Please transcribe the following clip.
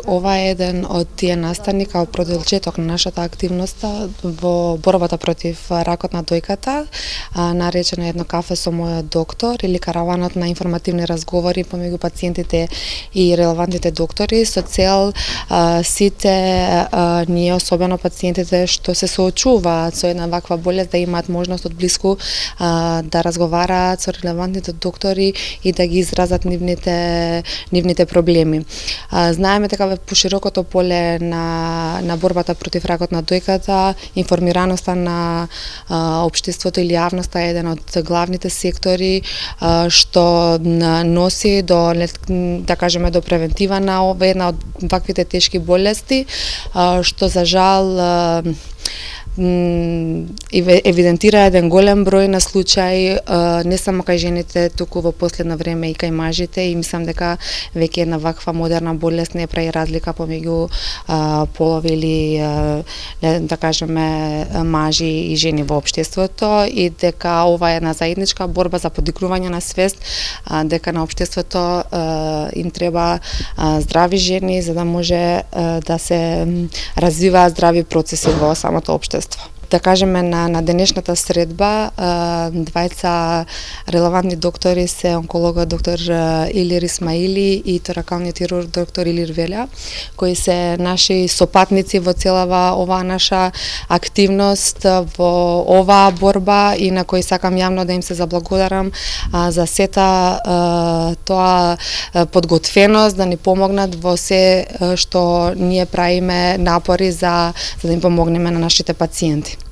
Ова е еден од тие настани као продолжеток на нашата активност во борбата против ракот на дојката, наречена едно кафе со мојот доктор или караванот на информативни разговори помеѓу пациентите и релевантните доктори со цел сите ние, особено пациентите што се соочуваат со една ваква болест, да имаат можност од блиску да разговараат со релевантните доктори и да ги изразат нивните проблеми. Знаеме дека во поширокото поле на борбата против ракот на дојката, информираноста на општеството или јавноста е еден од главните сектори што носи до, да кажеме, до превентива на една од ваквите тешки болести, што за жал евидентира еден голем број на случаи не само кај жените, туку во последно време и кај мажите, и мислам дека веќе една ваква модерна болест не прави разлика помеѓу полови или да кажеме мажи и жени во општеството, и дека ова е една заедничка борба за подигрување на свест дека на општеството им треба здрави жени за да може да се развиваат здрави процеси во самото општество. Да кажеме на денешната средба, двајца релевантни доктори се онкологот доктор Илир Исмаили и торакалниот хирург доктор Илир Велја, кои се наши сопатници во целава оваа наша активност во оваа борба, и на кои сакам јавно да им се заблагодарам за сета тоа подготвеност да ни помогнат во се што ние правиме напори за да им помогнеме на нашите пациенти.